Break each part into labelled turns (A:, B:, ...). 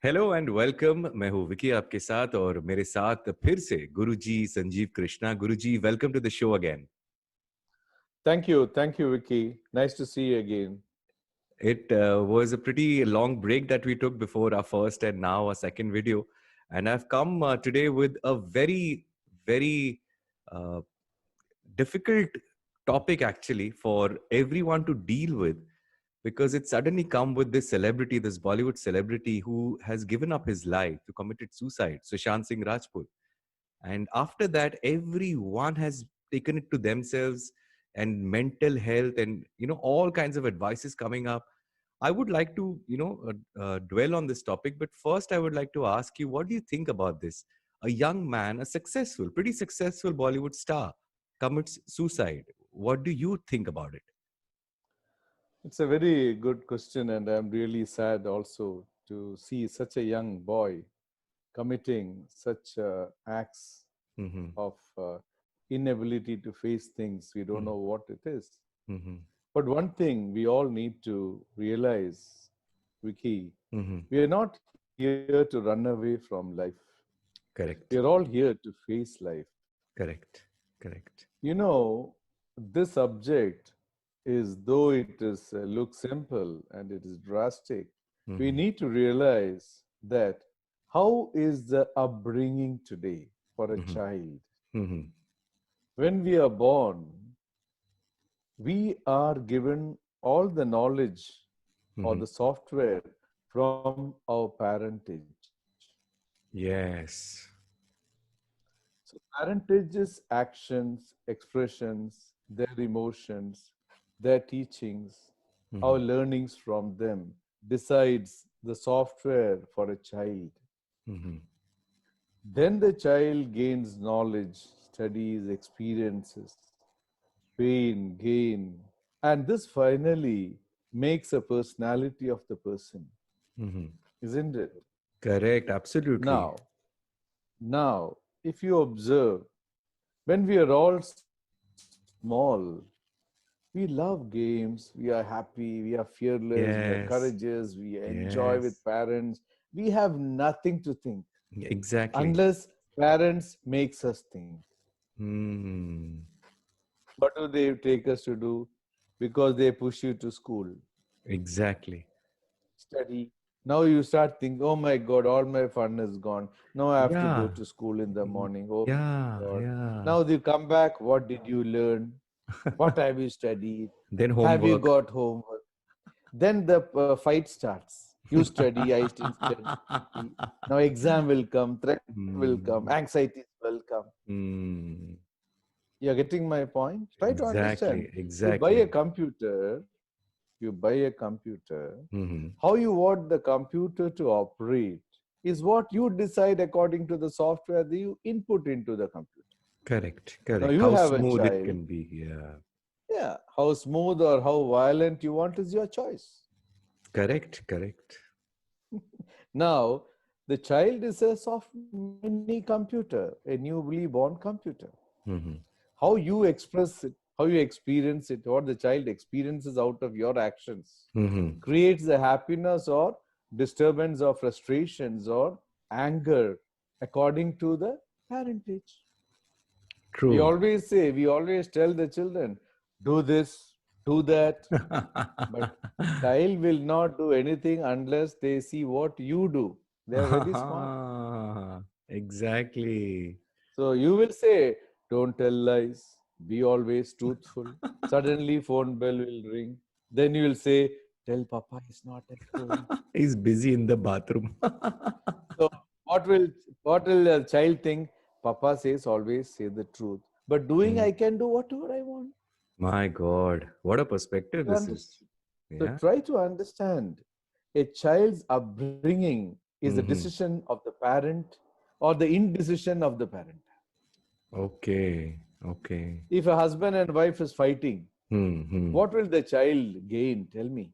A: Hello and welcome. मैं हूँ विकी आपके साथ और मेरे साथ फिर से Guruji Sanjeev Krishna. Guruji, welcome to the show again.
B: Thank you, Vicky. Nice to see you again.
A: It was a pretty long break that we took before our first and now our second video, and I've come today with a very uh, difficult topic actually for everyone to deal with, because it suddenly come with this celebrity, this Bollywood celebrity who has given up his life, who committed suicide, Sushant Singh Rajput. And after that, everyone has taken it to themselves, and mental health and all kinds of advices coming up. I would like to dwell on this topic, but first I would like to ask you, what do you think about this? A young man, a successful, pretty successful Bollywood star, commits suicide. What do you think about it?
B: It's a very good question, and I'm really sad also to see such a young boy committing such acts
A: Mm-hmm.
B: of inability to face things. We don't know what it is.
A: Mm-hmm.
B: But one thing we all need to realize, Vicky,
A: Mm-hmm.
B: we are not here to run away from life. We are
A: Correct.
B: all here to face life.
A: Correct. Correct.
B: You know, this subject is, though it is looks simple and it is drastic, we
A: Mm-hmm.
B: need to realize that how is the upbringing today for a
A: Mm-hmm.
B: child?
A: Mm-hmm.
B: When we are born, we are given all the knowledge or
A: Mm-hmm.
B: the software from our parentage.
A: Yes.
B: So, parentage's actions, expressions, their emotions, their teachings, our
A: Mm-hmm.
B: learnings from them decides the software for a child.
A: Mm-hmm.
B: Then the child gains knowledge, studies, experiences, pain, gain, and this finally makes a personality of the person,
A: Mm-hmm.
B: isn't it?
A: Correct. Absolutely.
B: Now, now, if you observe, when we are all small, we love games, we are happy, we are fearless, we are
A: Yes.
B: courageous, we enjoy with
A: Yes.
B: parents. We have nothing to think
A: Exactly.
B: unless parents makes us think.
A: Hmm.
B: What do they take us to do? Because they push you to school,
A: Exactly.
B: study. Now you start thinking, oh my God, all my fun is gone. Now I have to go
A: Yeah.
B: to school in the morning. Oh
A: Yeah.
B: my God.
A: Yeah.
B: Now they come back. What did you learn? What have you studied?
A: Then
B: Have you
A: homework.
B: got homework? Then the fight starts. You study, I still study. Now exam will come, threat will come,
A: Hmm.
B: anxieties will come.
A: Hmm.
B: You're getting my point? Try to understand.
A: Exactly.
B: You buy a
A: Exactly.
B: computer, you buy a computer,
A: Hmm.
B: how you want the computer to operate is what you decide according to the software that you input into the computer.
A: Correct.
B: Now
A: Correct.
B: you
A: How
B: have a
A: smooth it
B: child.
A: can be. Yeah.
B: Yeah, how smooth or how violent you want is your choice.
A: Correct. Correct.
B: Now, the child is a soft mini computer, a newly born computer.
A: Hmm.
B: How you express it, how you experience it, what the child experiences out of your actions
A: Hmm.
B: creates the happiness or disturbance or frustrations or anger according to the parentage.
A: True.
B: We always tell the children, do this, do that, but child will not do anything unless they see what you do. They are very smart.
A: Exactly.
B: So you will say, don't tell lies, be always truthful. Suddenly, phone bell will ring. Then you will say, tell Papa is not at home.
A: He's busy in the bathroom.
B: So what will a child think? Papa says always say the truth. But doing
A: Mm.
B: I can do whatever I want.
A: My God, what a perspective
B: You
A: this is.
B: understand? So
A: Yeah.
B: try to understand. A child's upbringing is the
A: Hmm.
B: decision of the parent or the indecision of the parent.
A: Okay. Okay.
B: If a husband and wife is fighting,
A: Hmm.
B: what will the child gain? Tell me.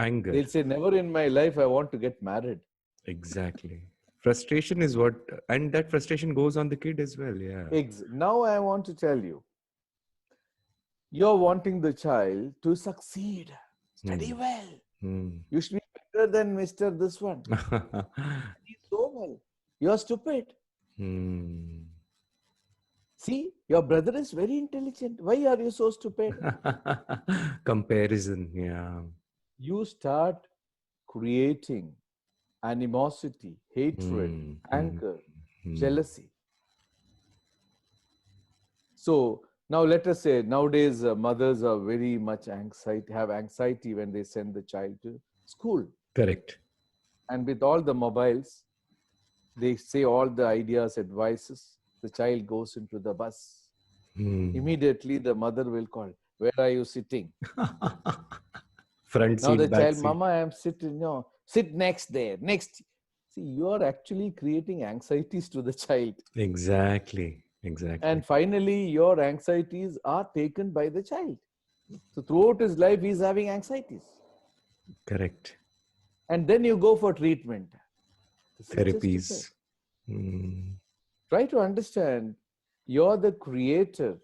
A: Anger.
B: They'll say, never in my life I want to get married.
A: Exactly. Frustration is what, and that frustration goes on the kid as well. Yeah.
B: Now I want to tell you, you're wanting the child to succeed, study
A: Hmm.
B: well.
A: Hmm.
B: You should be better than Mr. This one. He's so well. You're stupid.
A: Hmm.
B: See, your brother is very intelligent. Why are you so stupid?
A: Comparison, yeah.
B: You start creating animosity, hatred,
A: Hmm. Hmm.
B: anger,
A: Hmm.
B: jealousy. So now let us say nowadays mothers are very much have anxiety when they send the child to school.
A: Correct.
B: And with all the mobiles, they say all the ideas, advices. The child goes into the bus.
A: Hmm.
B: Immediately the mother will call, where are you sitting?
A: Front
B: Now the
A: seat, back
B: child,
A: seat.
B: Mama, I am sitting, no, sit next there, next. See, you are actually creating anxieties to the child.
A: Exactly. Exactly.
B: And finally, your anxieties are taken by the child. So throughout his life, he's having anxieties.
A: Correct.
B: And then you go for treatment. This is just stupid.
A: Therapies. Hmm.
B: Try to understand you're the creator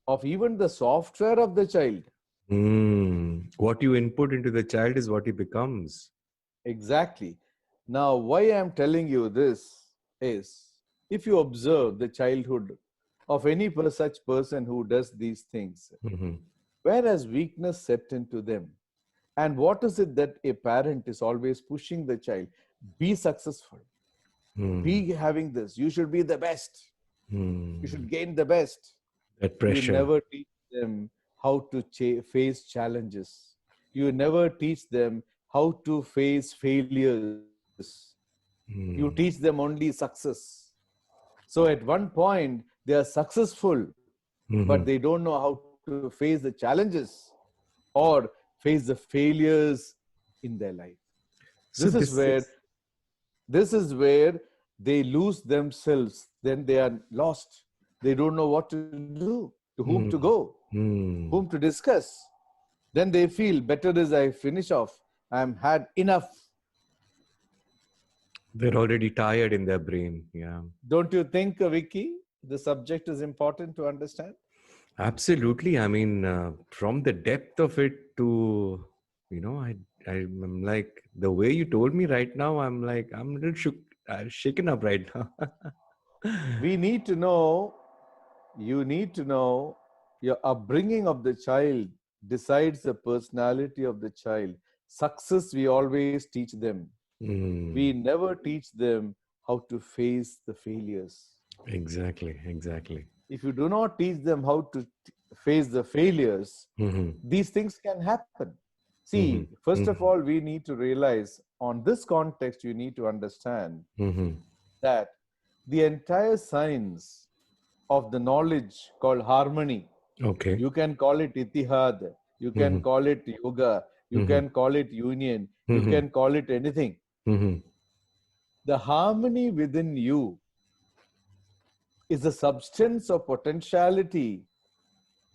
B: of even the software of the child.
A: Hmm. What you input into the child is what he becomes.
B: Exactly. Now, why I'm telling you this is if you observe the childhood of any such person who does these things,
A: Hmm.
B: where has weakness set into them? And what is it that a parent is always pushing the child? Be successful.
A: Hmm.
B: Be having this. You should be the best. You
A: Hmm.
B: should gain the best.
A: That
B: You
A: pressure.
B: never teach them how to face challenges. You never teach them how to face failures. You teach them
A: Hmm.
B: only success. So at one point, they are successful, but they
A: Hmm.
B: don't know how to face the challenges or face the failures in their life. This
A: So
B: is
A: this
B: where
A: is.
B: they lose themselves. Then they are lost. They don't know what to do, to whom to
A: Hmm.
B: go, whom
A: Hmm.
B: to discuss. Then they feel better as I finish off. I'm had enough.
A: They're already tired in their brain. Yeah.
B: Don't you think, Vicky, the subject is important to understand?
A: Absolutely. I mean, from the depth of it to, I'm like, the way you told me right now, I'm like, I'm a little shaken up right now.
B: We need to know, you need to know your upbringing of the child decides the personality of the child. Success, we always teach them. We
A: Mm,
B: never teach them how to face the failures.
A: exactly, exactly.
B: If you do not teach them how to face the failures,
A: Mm-hmm,
B: these things can happen. See,
A: mm-hmm,
B: first of
A: mm-hmm,
B: all, we need to realize on this context, you need to understand
A: mm-hmm.
B: that the entire science of the knowledge called harmony,
A: Okay.
B: you can call it itihad, you can
A: Mm-hmm,
B: call it yoga, you
A: mm-hmm,
B: can call it union, you
A: mm-hmm,
B: can call it anything.
A: mm-hmm.
B: The harmony within you is the substance of potentiality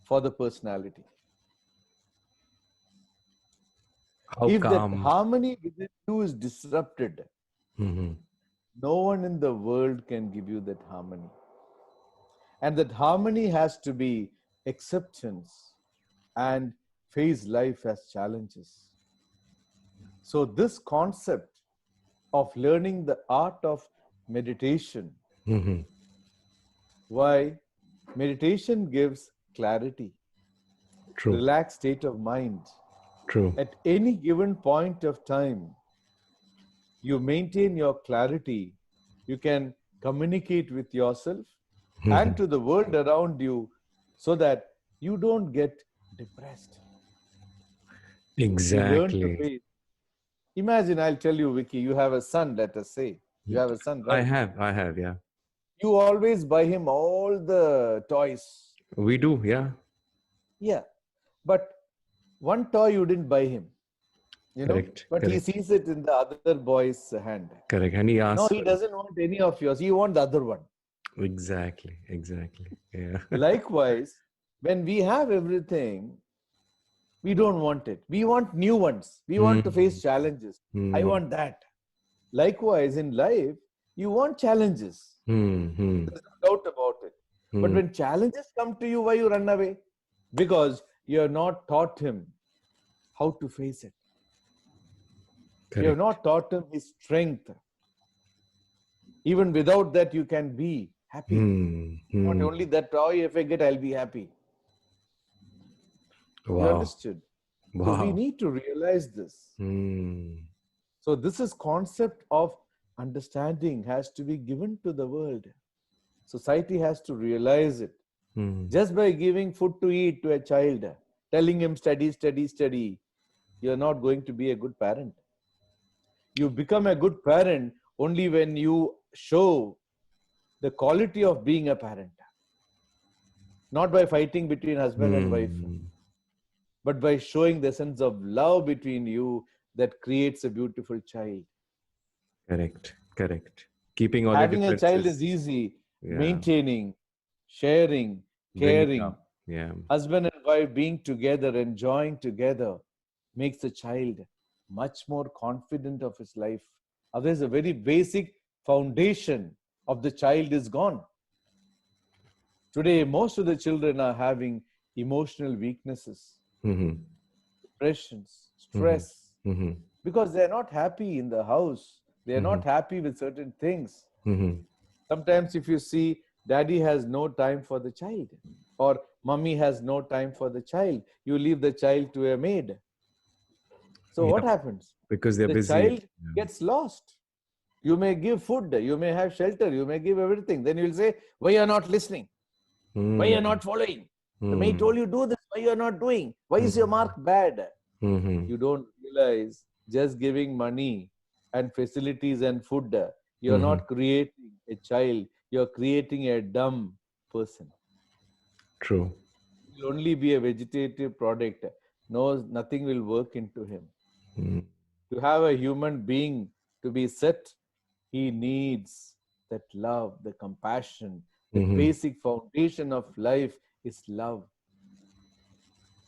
B: for the personality.
A: How
B: If that
A: calm.
B: harmony within you is disrupted,
A: Mm-hmm,
B: no one in the world can give you that harmony. And that harmony has to be acceptance and face life as challenges. So, this concept of learning the art of meditation,
A: mm-hmm.
B: why meditation gives clarity,
A: True,
B: relaxed state of mind.
A: true.
B: At any given point of time, you maintain your clarity, you can communicate with yourself
A: Mm-hmm.
B: and to the world around you so that you don't get depressed. You learn to
A: Exactly.
B: face. Imagine, I'll tell you, Vicky, you have a son, let us say. You have a son, right?
A: I have, yeah.
B: You always buy him all the toys.
A: We do, yeah.
B: Yeah. But one toy you didn't buy him,
A: Correct,
B: but he
A: correct,
B: sees it in the other boy's hand.
A: correct. And he
B: No,
A: asks
B: he
A: for it.
B: doesn't want any of yours. He wants the other one.
A: Exactly, exactly. Yeah.
B: Likewise, when we have everything, we don't want it. We want new ones. We want to
A: Mm,
B: face challenges. I
A: mm,
B: want that. Likewise, in life, you want challenges.
A: mm, mm,
B: There's no doubt about it. But
A: mm.
B: when challenges come to you, why you run away? Because you have not taught him how to face it. You have
A: Correct.
B: not taught him his strength. Even without that, you can be happy.
A: Hmm.
B: Not
A: Hmm.
B: only that, oh, if I get, I'll be happy. You
A: Wow.
B: understood? So we
A: Wow.
B: need to realize this.
A: Hmm.
B: So this is concept of understanding has to be given to the world. Society has to realize it.
A: Hmm.
B: Just by giving food to eat to a child, telling him study, study, study, you're not going to be a good parent. You become a good parent only when you show the quality of being a parent, not by fighting between husband and wife,
A: Hmm.
B: but by showing the sense of love between you that creates a beautiful child.
A: Correct. Correct. Keeping all the
B: Having a child
A: differences.
B: is easy,
A: Yeah.
B: maintaining, sharing,
A: Bringing
B: caring,
A: up. Yeah.
B: husband and wife being together, enjoying together, makes the child much more confident of his life. Otherwise, the very basic foundation of the child is gone. Today, most of the children are having emotional weaknesses,
A: Hmm.
B: depressions,
A: Hmm.
B: stress,
A: Hmm.
B: because they're not happy in the house. They're
A: Hmm.
B: not happy with certain things.
A: Hmm.
B: Sometimes, if you see, daddy has no time for the child, or mummy has no time for the child, you leave the child to a maid. So, what
A: Yeah.
B: happens?
A: Because they're
B: The
A: busy.
B: child gets lost. You may give food, you may have shelter, you may give everything. Then you'll say, why you are not listening? Why you are
A: Hmm.
B: not following? The maid
A: Hmm.
B: told you do this, why you are not doing? Why is your
A: Hmm.
B: mark bad?
A: Hmm.
B: You don't realize just giving money and facilities and food, you're
A: Hmm.
B: not creating a child, you're creating a dumb person.
A: True.
B: He will only be a vegetative product. No, nothing will work into him.
A: Hmm.
B: To have a human being to be set, he needs that love, the compassion. The
A: Hmm.
B: basic foundation of life is love.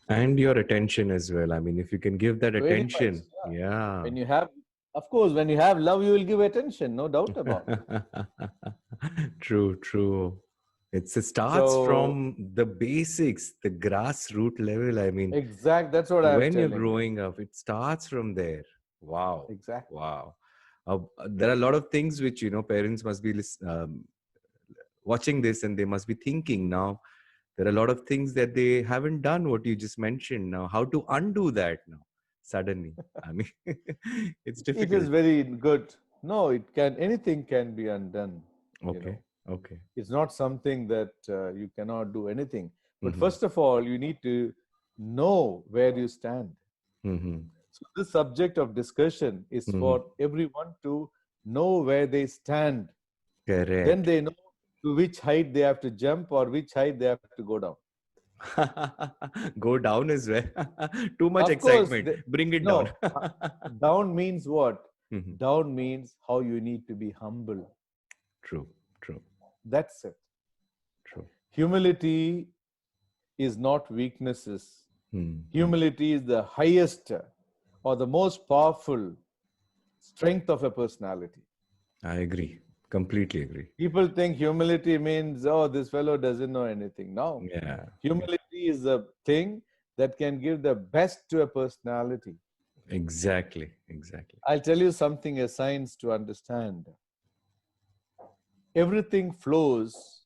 A: And your attention as well. I mean, if you can give that
B: Very much.
A: attention,
B: Yeah.
A: yeah.
B: When you have, of course, when you have love, you will give attention, no doubt about it.
A: True, true. It starts
B: So,
A: from the basics, the grassroots level. I mean,
B: that's what I'm
A: when you're
B: telling you.
A: growing up, it starts from there. Wow,
B: Exactly.
A: wow. There are a lot of things which parents must be watching this, and they must be thinking now. There are a lot of things that they haven't done. What you just mentioned now, how to undo that now? Suddenly, I mean, it's
B: It is
A: difficult.
B: very good. No, anything can be undone, you
A: Okay,
B: know.
A: okay.
B: It's not something that you cannot do anything. But
A: Mm-hmm.
B: first of all, you need to know where you stand.
A: Mm-hmm.
B: So this subject of discussion is
A: Mm-hmm.
B: for everyone to know where they stand. Then
A: Correct.
B: they know to which height they have to jump or which height they have to go down.
A: Go down as well. Too much
B: Of course,
A: excitement. Bring it down.
B: no. Down means what?
A: Mhm.
B: Down means how you need to be humble.
A: True, true,
B: That's it.
A: true.
B: Humility is not weaknesses.
A: Mm-hmm.
B: Humility is the highest or the most powerful strength of a personality.
A: I agree. Completely agree.
B: People think humility means, oh, this fellow doesn't know anything. No.
A: Yeah, yeah.
B: Humility is a thing that can give the best to a personality.
A: Exactly, exactly.
B: I'll tell you something, a science to understand. Everything flows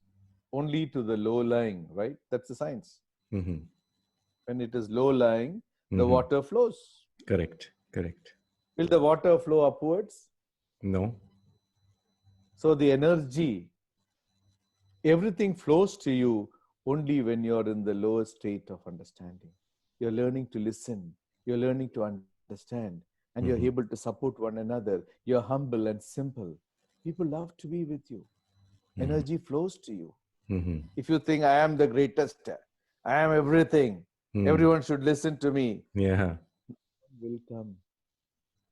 B: only to the low lying, right? That's the science.
A: Mm-hmm.
B: When it is low lying, the
A: Mm-hmm.
B: water flows.
A: Correct, correct.
B: Will the water flow upwards?
A: No.
B: So the energy, everything flows to you only when you're in the lower state of understanding. You're learning to listen, you're learning to understand, and you're able
A: Mm-hmm.
B: to support one another. You're humble and simple. People love to be with you.
A: Mm-hmm.
B: Energy flows to you.
A: Mm-hmm.
B: If you think I am the greatest, I am everything,
A: Mm.
B: everyone should listen to me,
A: Yeah.
B: will come.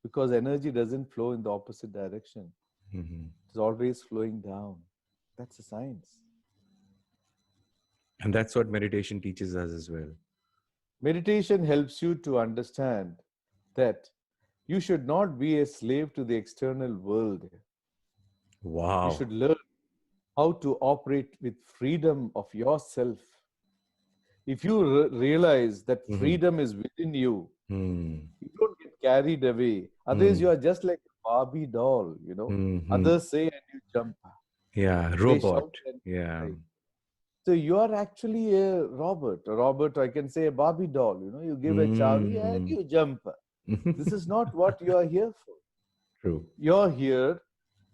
B: Because energy doesn't flow in the opposite direction.
A: Mm-hmm.
B: It's always flowing down. That's a science.
A: And that's what meditation teaches us as well.
B: Meditation helps you to understand that you should not be a slave to the external world. You
A: Wow.
B: should learn how to operate with freedom of yourself. If you realize that
A: Mm-hmm.
B: freedom is within you,
A: Mm.
B: you don't get carried away. Otherwise, you
A: Mm.
B: are just like a Barbie doll, you know.
A: Mm-hmm.
B: Others say and you jump.
A: Yeah,
B: They
A: robot.
B: shout and
A: Yeah.
B: cry. So you are actually a robot. A robot, I can say a Barbie doll. You know, you give a chavi and
A: Mm.
B: you jump. This is not what you are here for.
A: True.
B: You're here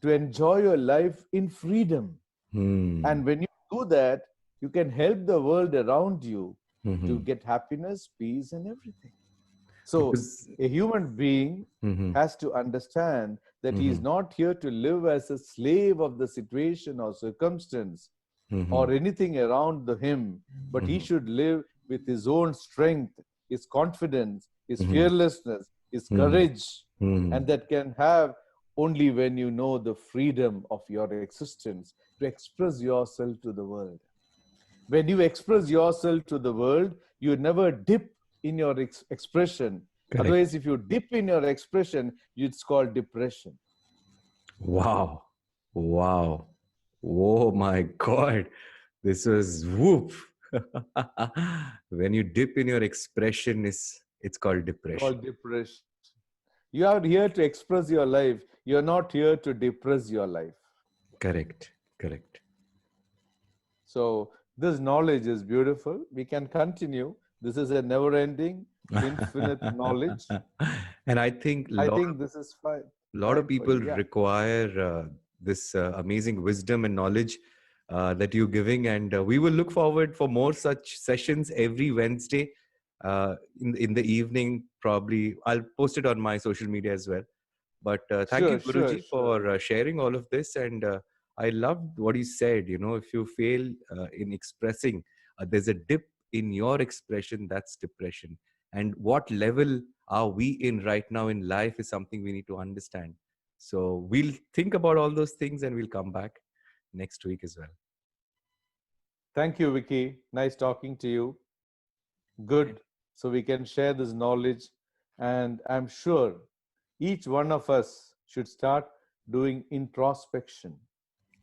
B: to enjoy your life in freedom.
A: Mm.
B: And when you do that, you can help the world around you to
A: Mm-hmm.
B: get happiness, peace, and everything. So,
A: Because
B: a human being
A: mm-hmm.
B: has to understand that he is
A: Mm-hmm.
B: not here to live as a slave of the situation or circumstance
A: Mm-hmm.
B: or anything around him, but he
A: Mm-hmm.
B: should live with his own strength, his confidence, his
A: Mm-hmm.
B: fearlessness, his
A: Mm-hmm.
B: courage,
A: Mm-hmm.
B: and that can have only when you know the freedom of your existence to express yourself to the world. When you express yourself to the world, you never dip in your expression.
A: Correct.
B: Otherwise, if you dip in your expression, it's called depression.
A: Wow. Wow. Oh my God. This was whoop. When you dip in your expression, it's called depression.
B: Called depression. You are here to express your life. You're not here to depress your life.
A: Correct. Correct.
B: So, this knowledge is beautiful. We can continue. This is a never ending, infinite knowledge.
A: And I think
B: I think this is fine.
A: lot of
B: Fine for
A: people
B: you. Yeah.
A: require this amazing wisdom and knowledge that you're giving, and we will look forward for more such sessions every Wednesday in the evening. Probably I'll post it on my social media as well. But thank you,
B: Sure, sure,
A: Guruji,
B: sure.
A: for sharing all of this. And I loved what you said. You know, if you fail in expressing, there's a dip in your expression, that's depression. And what level are we in right now in life is something we need to understand. So we'll think about all those things and we'll come back next week as well.
B: Thank you, Vicky. Nice talking to you. Good. So we can share this knowledge. And I'm sure each one of us should start doing introspection.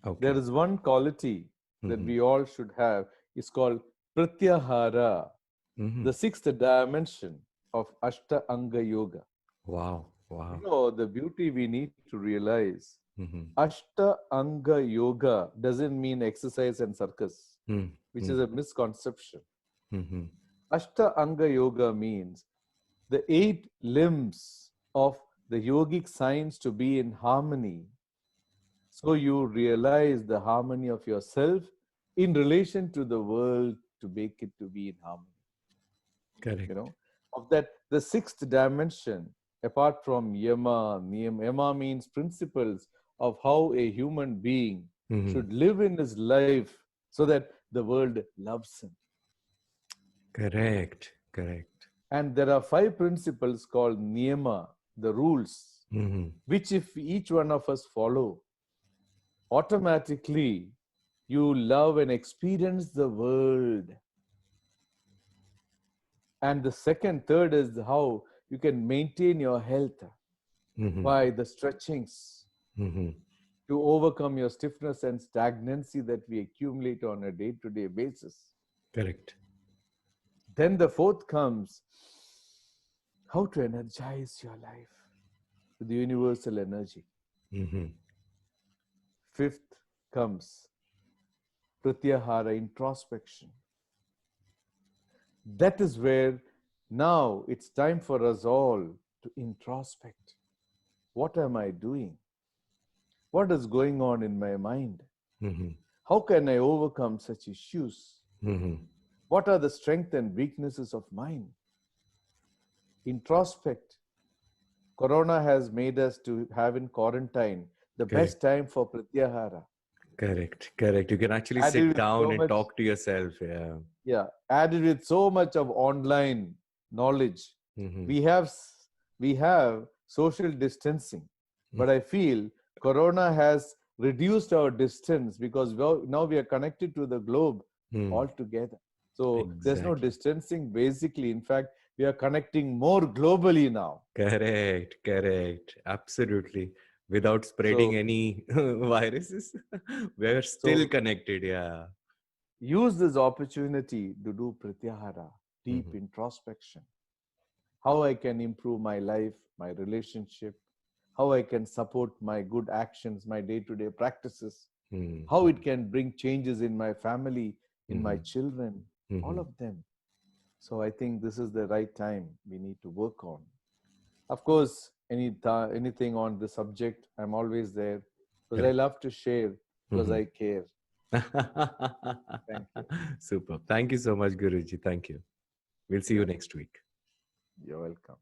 B: There
A: Okay.
B: is one quality that
A: Mm-hmm.
B: we all should have. It's called Pratyahara,
A: Mm-hmm.
B: the sixth dimension of Ashta Anga Yoga.
A: Wow.
B: You
A: Wow.
B: know, the beauty we need to realize
A: Mm-hmm.
B: Ashta Anga Yoga doesn't mean exercise and circus, which is
A: Mm-hmm.
B: a misconception.
A: Mm-hmm.
B: Ashta Anga Yoga means the 8 limbs of the yogic science to be in harmony. So you realize the harmony of yourself in relation to the world to make it to be in harmony. You
A: Correct.
B: know, of that, the sixth dimension, apart from Yama, Niyam, Yama means principles of how a human being
A: Mm-hmm.
B: should live in his life so that the world loves him.
A: Correct. Correct.
B: And there are 5 principles called Niyama, the rules,
A: Mm-hmm.
B: which if each one of us follow, automatically you love and experience the world. And the third is how you can maintain your health
A: Mm-hmm.
B: by the stretchings
A: Mm-hmm.
B: to overcome your stiffness and stagnancy that we accumulate on a day-to-day basis.
A: Correct.
B: Then the fourth comes how to energize your life with the universal energy.
A: Mm-hmm.
B: Fifth comes Pratyahara, introspection. That is where now it's time for us all to introspect. What am I doing? What is going on in my mind?
A: Mm-hmm.
B: How can I overcome such issues?
A: Mm-hmm.
B: What are the strengths and weaknesses of mine? Introspect. Corona has made us to have in quarantine the
A: Correct.
B: best time for Pratyahara.
A: Correct. Correct. You can actually
B: Added
A: sit
B: with
A: down
B: so
A: and
B: much,
A: talk to yourself. Yeah.
B: yeah, added with so much of online knowledge.
A: Mm-hmm.
B: We have social distancing, but I feel Corona has reduced our distance because now we are connected to the globe
A: Mm.
B: altogether. So there's no
A: Exactly.
B: distancing basically. In fact, we are connecting more globally now.
A: Correct. Correct. Absolutely. Without spreading
B: So,
A: any viruses, we're still
B: so
A: connected. Yeah.
B: use this opportunity to do pratyahara, deep
A: Mm-hmm.
B: introspection. how I can improve my life, my relationship, how I can support my good actions, my day to day practices, how it can bring changes in my family, in my children, all of them. So I think this is the right time we need to work on. Of course, anything on the subject, I'm always there because I
A: Correct.
B: love to share because I care. Thank you.
A: Super. Thank you so much, Guruji. Thank you. We'll see you
B: Yeah,
A: next week.
B: you're welcome.